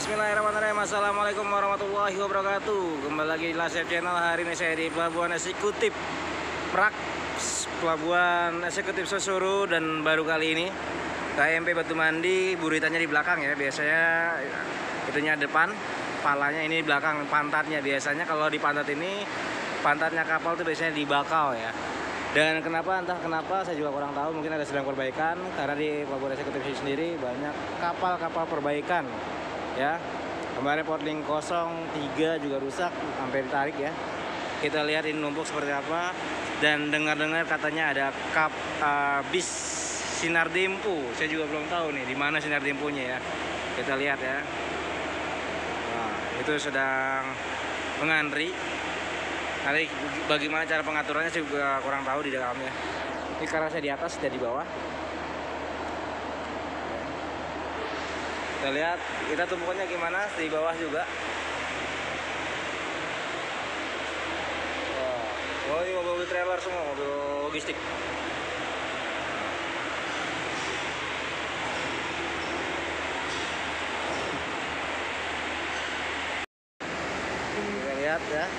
Bismillahirrahmanirrahim. Assalamualaikum warahmatullahi wabarakatuh. Kembali lagi di Lasep Channel. Hari ini saya di Pelabuhan Eksekutif Merak, Pelabuhan Eksekutif Sosoro. Dan baru kali ini KMP Batu Mandi, buritanya di belakang ya. Biasanya itunya depan, palanya ini di belakang, pantatnya. Biasanya kalau di pantat ini, pantatnya kapal tuh biasanya di bakau ya. Dan entah kenapa saya juga kurang tahu, mungkin ada sedang perbaikan. Karena di Pelabuhan Eksekutif sendiri banyak kapal-kapal perbaikan ya. Kemarin Portling 03 juga rusak, sampai ditarik ya. Kita lihat ini numpuk seperti apa. Dan dengar-dengar katanya ada bis Sinar Dempo. Saya juga belum tahu nih di mana Sinar Demponya ya. Kita lihat ya. Nah, itu sedang mengantri. Nanti bagaimana cara pengaturannya saya juga kurang tahu di dalamnya. Ini karena saya di atas, tidak di bawah. Kita lihat, kita tumpukannya gimana di bawah juga. Oh, ini mobil trailer semua, mobil logistik. Kita lihat ya.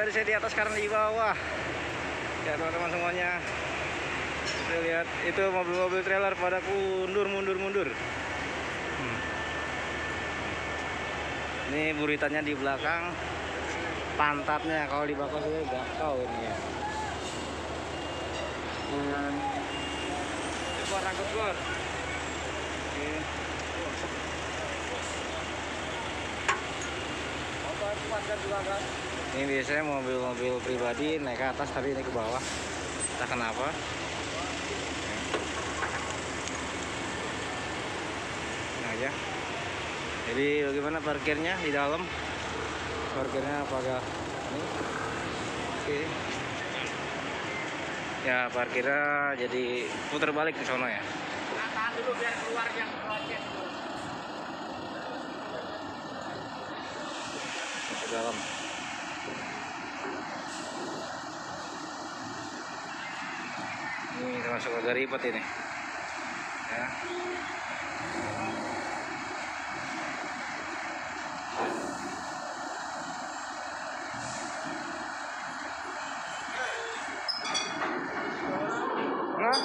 Tadi saya di atas, sekarang di bawah ya teman-teman semuanya. Kita lihat itu mobil-mobil trailer pada mundur. Ini buritannya di belakang, pantatnya kalau di bakau sudah bakau ini ya. Gor angkut gor. Ini biasanya mobil-mobil pribadi naik ke atas, tapi ini ke bawah, entah kenapa. Ini aja. Jadi bagaimana parkirnya di dalam? Parkirnya apakah ini? Oke. Ya parkirnya jadi putar balik ke sono ya. Tahan dulu biar keluar yang project. Ke dalam. Ini termasuk agak ribet ini ya. Nah,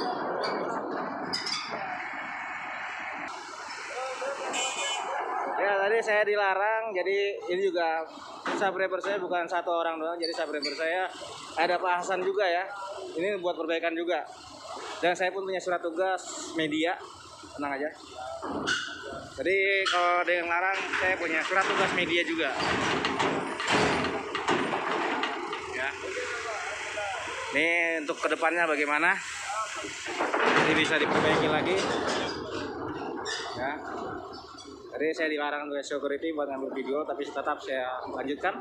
ya tadi saya dilarang, jadi ini juga subscriber saya bukan satu orang doang, jadi subscriber saya ada Pak Hasan juga ya. Ini buat perbaikan juga. Dan saya pun punya surat tugas media, tenang aja. Jadi kalau ada yang larang, saya punya surat tugas media juga. Ya. Ini untuk kedepannya bagaimana? Ini bisa diperbaiki lagi. Ya. Tadi saya dilarang oleh security buat ngambil video, tapi tetap saya lanjutkan.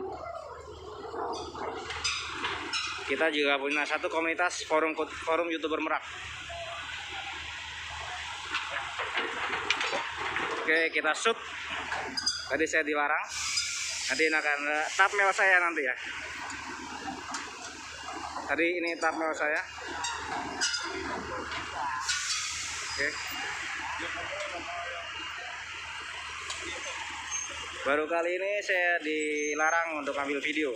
Kita juga punya satu komunitas forum YouTuber Merak. Oke, kita shoot. Tadi saya dilarang. Nanti akan thumbnail saya nanti ya. Tadi ini thumbnail saya. Oke. Baru kali ini saya dilarang untuk ambil video.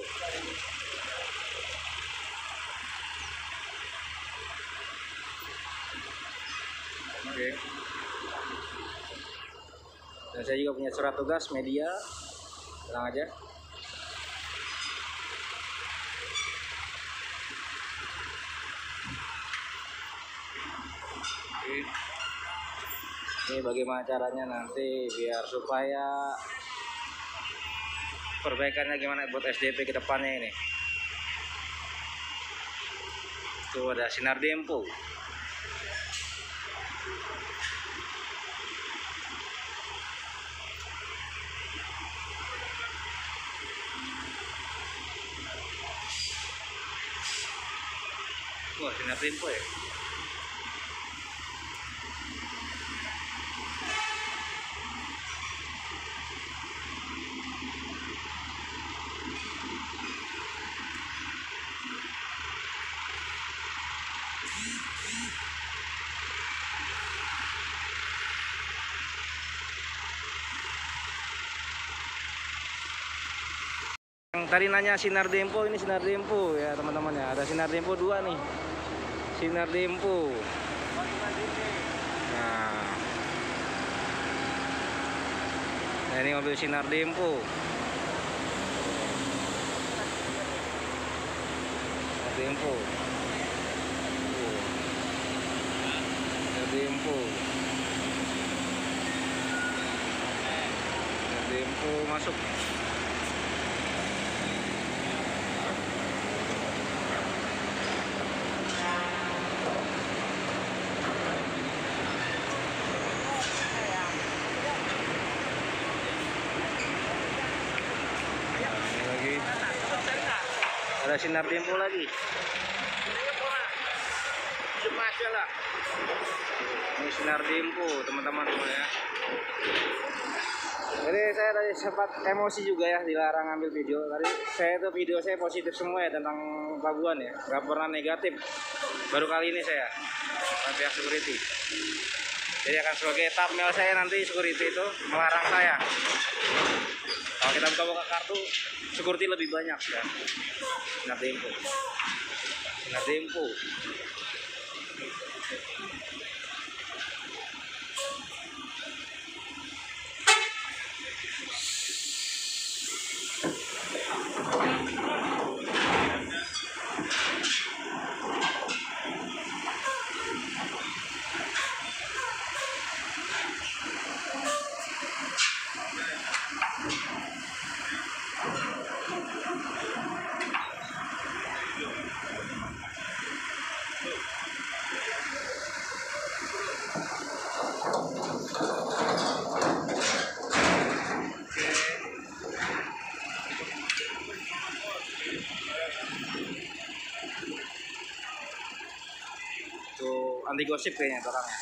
Oke. Dan saya juga punya surat tugas media, tenang aja. Oke. Ini bagaimana caranya nanti biar supaya perbaikannya gimana buat SDP ke depannya ini. Tuh ada Sinar Dempo. Wah, sinar tempo ya. Yang tadi nanya sinar dempo, ini sinar dempo ya teman-teman ya. Ada sinar dempo 2 nih. Sinar dempo. Nah, ini mobil sinar dempo. Sinar dempo. Sinar dempo. Sinar dempo masuk. Ada sinar dempo lagi. Ini sinar dempo teman-teman semua ya. Jadi saya tadi sempat emosi juga ya, dilarang ambil video. Tadi video saya positif semua ya tentang pelabuhan ya, nggak pernah negatif. Baru kali ini saya pihak security. Jadi akan sebagai thumbnail saya nanti security itu melarang saya. Kalau kita buka kartu, security lebih banyak ya. Sinar dempo. Sinar dempo. Tuh anti gosip kayaknya orangnya.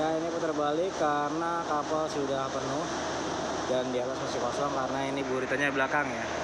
Ya, ini putar balik karena kapal sudah penuh dan di atas masih kosong karena ini buritanya belakang ya.